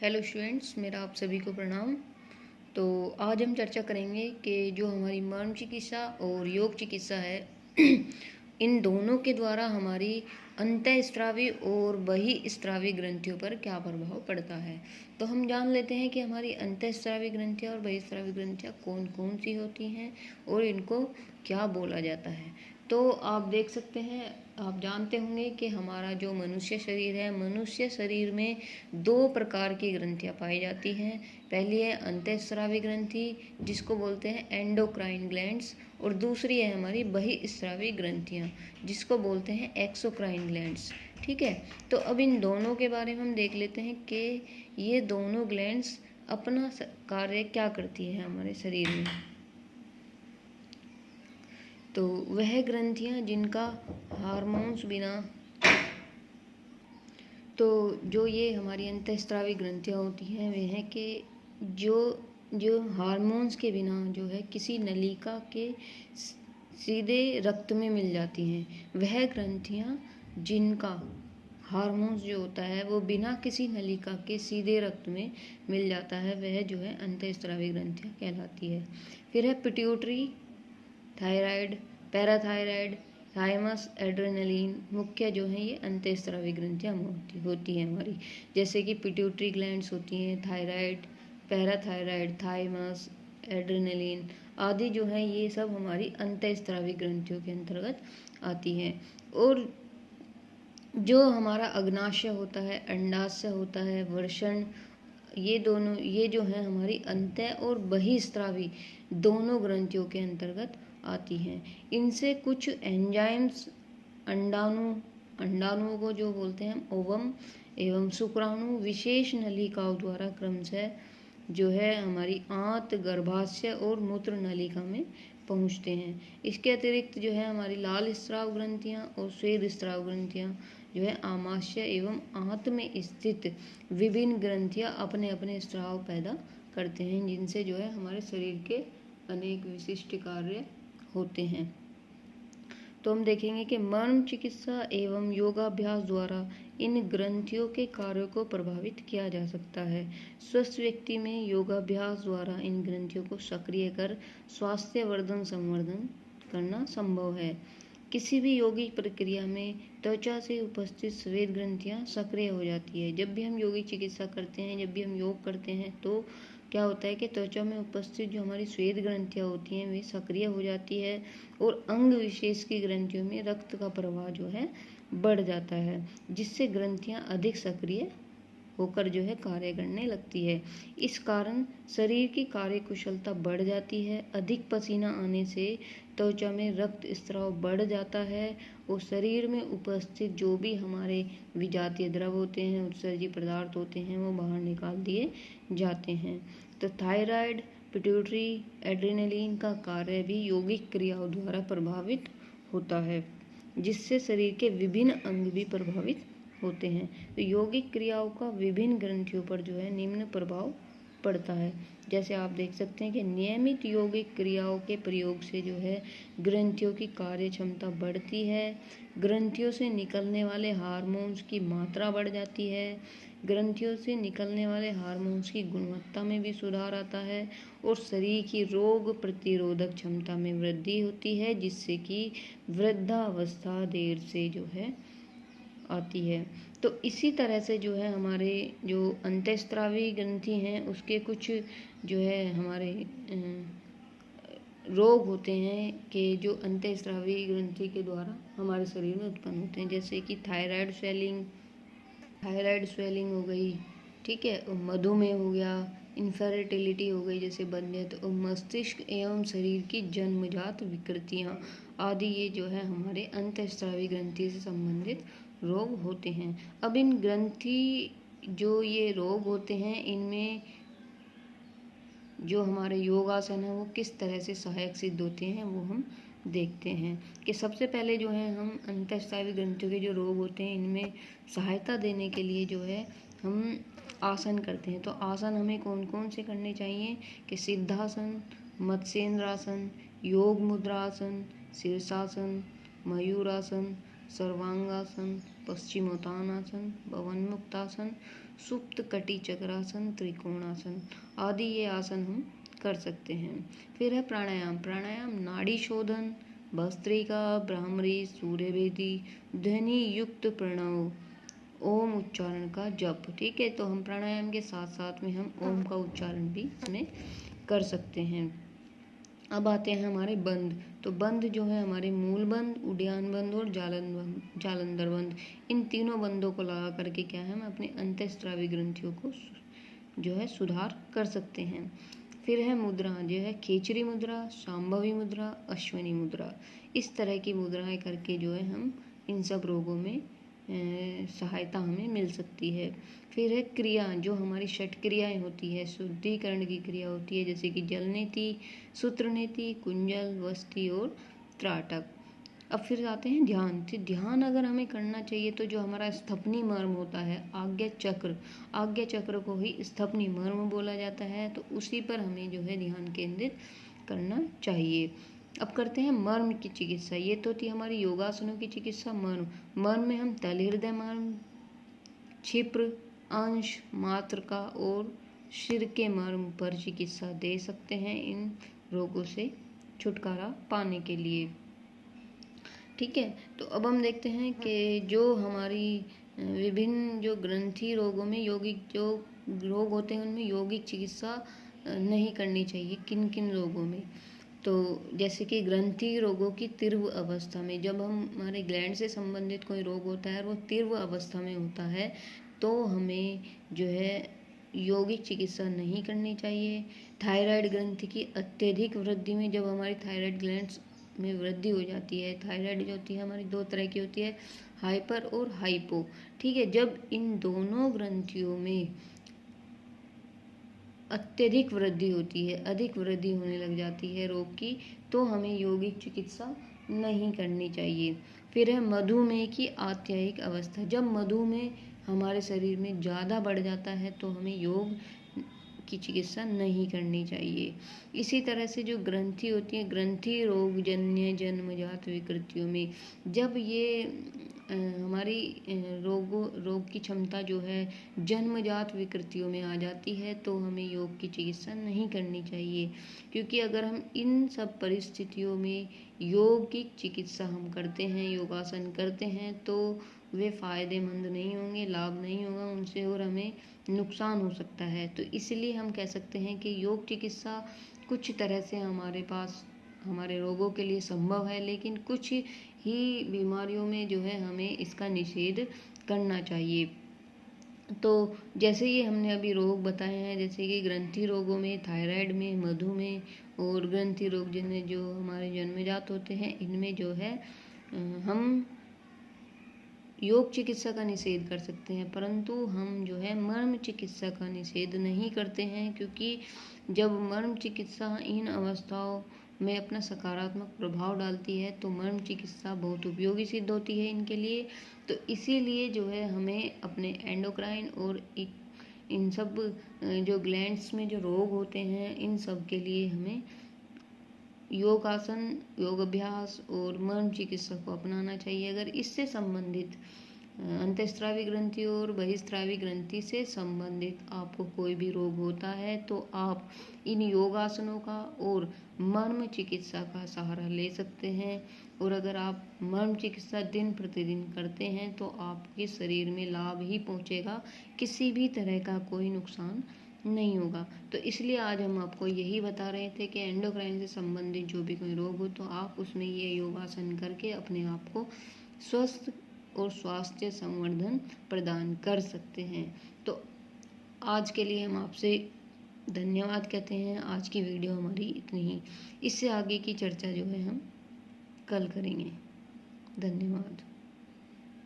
Hello students, मेरा आप सभी को प्रणाम। तो आज हम चर्चा करेंगे कि जो हमारी मर्म चिकित्सा और योग चिकित्सा है इन दोनों के द्वारा हमारी अंतःस्रावी और बहिःस्रावी ग्रंथियों पर क्या प्रभाव पड़ता है। तो हम जान लेते हैं कि हमारी अंतःस्रावी ग्रंथियाँ और बहिःस्रावी ग्रंथियाँ कौन कौन सी होती हैं और इनको क्या बोला जाता है। तो आप देख सकते हैं, आप जानते होंगे कि हमारा जो मनुष्य शरीर है, मनुष्य शरीर में दो प्रकार की ग्रंथियाँ पाई जाती हैं। पहली है अंतःस्रावी ग्रंथि जिसको बोलते हैं एंडोक्राइन ग्लैंड्स, और दूसरी है हमारी बहिःस्रावी ग्रंथियाँ जिसको बोलते हैं एक्सोक्राइन ग्लैंड्स। ठीक है, तो अब इन दोनों के बारे में हम देख लेते हैं कि ये दोनों ग्लैंड्स अपना कार्य क्या करती है हमारे शरीर में। तो वह ग्रंथियाँ जिनका हार्मोन्स बिना, तो जो ये हमारी अंतःस्रावी ग्रंथियाँ होती हैं वे हैं कि जो जो हार्मोन्स के बिना जो है किसी नलिका के सीधे रक्त में मिल जाती हैं, वह ग्रंथियाँ जिनका हार्मोन्स जो होता है वो बिना किसी नलिका के सीधे रक्त में मिल जाता है, वह जो है अंतःस्रावी ग्रंथियाँ कहलाती है। फिर है pituitary, thyroid, parathyroid, thymus, adrenaline, मुख्य जो है ये अंतःस्रावी ग्रंथियाँ होती हैं हमारी, जैसे कि पिट्यूटरी ग्लैंड्स होती हैं, थायराइड, पैराथायराइड, थाइमस, एड्रेनलिन आदि जो है ये सब हमारी अंतःस्रावी ग्रंथियों के अंतर्गत आती हैं। और जो हमारा अग्नाशय होता है, अंडाशय होता है, वर्षण, ये दोनों ये जो है हमारी अंतः और बहिःस्रावी दोनों ग्रंथियों के अंतर्गत आती हैं। इनसे कुछ एंजाइम्स अंडाणुओं को जो बोलते हैं ओवम एवं शुक्राणु विशेष नलिकाओं द्वारा क्रमशः जो है हमारी आंत, गर्भाशय और मूत्र नलिका में पहुंचते हैं। इसके अतिरिक्त जो है हमारी लाल स्राव ग्रंथियां और श्वेत स्राव ग्रंथियां जो है आमाशय एवं आंत में स्थित विभिन्न ग्रंथियां अपने अपने स्राव पैदा करते हैं, जिनसे जो है हमारे शरीर के अनेक विशिष्ट कार्य होते हैं। तो हम देखेंगे कि मर्म चिकित्सा एवं योगाभ्यास द्वारा इन ग्रंथियों के कार्यों को प्रभावित किया जा सकता है। स्वस्थ व्यक्ति में योगाभ्यास द्वारा इन ग्रंथियों को सक्रिय कर स्वास्थ्यवर्धन संवर्धन करना संभव है। किसी भी योगिक प्रक्रिया में त्वचा से उपस्थित श्वेत ग्रंथियां सक्रिय हो जाती है। जब भी हम योगिक चिकित्सा करते हैं, जब भी हम योग करते हैं, तो क्या होता है कि त्वचा में उपस्थित जो हमारी श्वेत ग्रंथियां होती हैं वे सक्रिय हो जाती है और अंग विशेष की ग्रंथियों में रक्त का प्रवाह जो है बढ़ जाता है, जिससे ग्रंथियां अधिक सक्रिय होकर जो है कार्य करने लगती है। इस कारण शरीर की कार्य कुशलता बढ़ जाती है। अधिक पसीना आने से त्वचा में रक्त स्राव बढ़ जाता है और शरीर में उपस्थित जो भी हमारे विजातीय द्रव होते हैं, उत्सर्जी पदार्थ होते हैं, वो बाहर निकाल दिए जाते हैं। तो थायराइड, पिट्यूटरी, एड्रेनलिन का कार्य भी यौगिक क्रियाओं द्वारा प्रभावित होता है, जिससे शरीर के विभिन्न अंग भी प्रभावित होते हैं। तो यौगिक क्रियाओं का विभिन्न ग्रंथियों पर जो है निम्न प्रभाव पड़ता है। जैसे आप देख सकते हैं कि नियमित यौगिक क्रियाओं के प्रयोग से जो है ग्रंथियों की कार्य क्षमता बढ़ती है, ग्रंथियों से निकलने वाले हार्मोन्स की मात्रा बढ़ जाती है, ग्रंथियों से निकलने वाले हार्मोन्स की गुणवत्ता में भी सुधार आता है और शरीर की रोग प्रतिरोधक क्षमता में वृद्धि होती है, जिससे कि वृद्धावस्था देर से जो है आती है। तो इसी तरह से जो है हमारे जो अंतःस्रावी ग्रंथि हैं उसके कुछ जो है हमारे रोग होते हैं कि जो अंतःस्रावी ग्रंथि के द्वारा हमारे शरीर में उत्पन्न होते हैं, जैसे कि थायराइड स्वेलिंग हो गई, ठीक है, और मधुमेह हो गया, इनफर्टिलिटी हो गई जैसे बंध्यत्व, और मस्तिष्क एवं शरीर की जन्मजात विकृतियाँ आदि ये जो है हमारे अंतःस्रावी ग्रंथि से संबंधित रोग होते हैं। अब इन ग्रंथि जो ये रोग होते हैं, इनमें जो हमारे योगासन है वो किस तरह से सहायक सिद्ध होते हैं वो हम देखते हैं। कि सबसे पहले जो है हम अंतःस्रावी ग्रंथियों के जो रोग होते हैं इनमें सहायता देने के लिए जो है हम आसन करते हैं। तो आसन हमें कौन कौन से करने चाहिए कि सिद्धासन, मत्स्येंद्रासन, योग मुद्रासन, शीर्षासन, मयूरासन, सर्वांगासन, पश्चिमोत्तानासन, भवन मुक्तासन, सुप्त कटी चक्रासन, त्रिकोणासन आदि ये आसन हम कर सकते हैं। फिर है प्राणायाम। प्राणायाम नाड़ी शोधन, भस्त्रिका, भ्रामरी, सूर्यभेदी, ध्वनि युक्त प्रणव, ओम उच्चारण का जप। ठीक है, तो हम प्राणायाम के साथ साथ में हम ओम का उच्चारण भी इसमें कर सकते हैं। अब आते हैं हमारे बंद। तो बंद जो है हमारे मूल बंद, उड्डयन बंद और जालंधर बंद, इन तीनों बंदों को लगा करके क्या है हम अपने अंतःस्रावी ग्रंथियों को जो है सुधार कर सकते हैं। फिर है मुद्रा, जो है खेचरी मुद्रा, शांभवी मुद्रा, अश्विनी मुद्रा। इस तरह की मुद्राएं करके जो है हम इन सब रोगों में सहायता हमें मिल सकती है। फिर है क्रिया, जो हमारी षट क्रियाएं होती है, शुद्धिकरण की क्रिया होती है, जैसे कि जलनेति, सूत्रनेति, कुंजल, वस्ती और त्राटक। अब फिर आते हैं ध्यान। तो ध्यान अगर हमें करना चाहिए तो जो हमारा स्थपनी मर्म होता है, आज्ञा चक्र को ही स्थपनी मर्म बोला जाता है, तो उसी पर हमें जो है ध्यान केंद्रित करना चाहिए। अब करते हैं मर्म की चिकित्सा। ये तो थी हमारी योगासनों की चिकित्सा। मर्म में हम तल हृदय मर्म, क्षिप्र, अंश, मात्रका और सिर के मर्म पर चिकित्सा दे सकते हैं इन रोगों से छुटकारा पाने के लिए। ठीक है, तो अब हम देखते हैं कि जो हमारी विभिन्न जो ग्रंथि रोगों में यौगिक जो रोग होते हैं उनमें यौगिक चिकित्सा नहीं करनी चाहिए किन किन रोगों में। तो जैसे कि ग्रंथि रोगों की तीव्र अवस्था में, जब हम हमारे ग्लैंड से संबंधित कोई रोग होता है और वो तीव्र अवस्था में होता है तो हमें जो है यौगिक चिकित्सा नहीं करनी चाहिए। थायराइड ग्रंथि की अत्यधिक वृद्धि में, जब हमारी थायराइड ग्लैंड्स में वृद्धि हो जाती है, थायराइड जो होती है हमारी दो तरह की होती है, हाइपर और हाइपो। ठीक है, जब इन दोनों ग्रंथियों में अत्यधिक वृद्धि होती है, अधिक वृद्धि होने लग जाती है रोग की, तो हमें यौगिक चिकित्सा नहीं करनी चाहिए। फिर है मधुमेह की आत्यायिक अवस्था। जब मधुमेह हमारे शरीर में ज़्यादा बढ़ जाता है तो हमें योग की चिकित्सा नहीं करनी चाहिए। इसी तरह से जो ग्रंथि होती है, ग्रंथि रोग जन्य जन्मजात विकृतियों में, जब ये हमारी रोग की क्षमता जो है जन्मजात विकृतियों में आ जाती है तो हमें योग की चिकित्सा नहीं करनी चाहिए, क्योंकि अगर हम इन सब परिस्थितियों में योग की चिकित्सा हम करते हैं, योगासन करते हैं, तो वे फायदेमंद नहीं होंगे, लाभ नहीं होगा उनसे और हमें नुकसान हो सकता है। तो इसलिए हम कह सकते हैं कि योग चिकित्सा कुछ तरह से हमारे पास हमारे रोगों के लिए संभव है, लेकिन कुछ ही बीमारियों में जो है हमें इसका निषेध करना चाहिए। तो जैसे ये हमने अभी रोग बताए हैं, जैसे कि ग्रंथि रोगों में, थायराइड में, मधुमेह और ग्रंथि रोग जिनमें जो हमारे जन्मजात होते हैं, इनमें जो है हम योग चिकित्सा का निषेध कर सकते हैं, परंतु हम जो है मर्म चिकित्सा का निषेध नहीं करते हैं, क्योंकि जब मर्म चिकित्सा इन अवस्थाओं में अपना सकारात्मक प्रभाव डालती है तो मर्म चिकित्सा बहुत उपयोगी सिद्ध होती है इनके लिए। तो इसीलिए जो है हमें अपने एंडोक्राइन और इन सब जो ग्लैंड्स में जो रोग होते हैं, इन सब के लिए हमें योगासन, योग अभ्यास और मर्म चिकित्सा को अपनाना चाहिए। अगर इससे संबंधित अंतःस्रावी ग्रंथि और बहिस्रावी ग्रंथि से संबंधित आपको कोई भी रोग होता है तो आप इन योगासनों का और मर्म चिकित्सा का सहारा ले सकते हैं। और अगर आप मर्म चिकित्सा दिन प्रतिदिन करते हैं तो आपके शरीर में लाभ ही पहुंचेगा, किसी भी तरह का कोई नुकसान नहीं होगा। तो इसलिए आज हम आपको यही बता रहे थे कि एंडोक्राइन से संबंधित जो भी कोई रोग हो तो आप उसमें ये योगासन करके अपने आप को स्वस्थ और स्वास्थ्य संवर्धन प्रदान कर सकते हैं। तो आज के लिए हम आपसे धन्यवाद कहते हैं। आज की वीडियो हमारी इतनी ही, इससे आगे की चर्चा जो है हम कल करेंगे। धन्यवाद।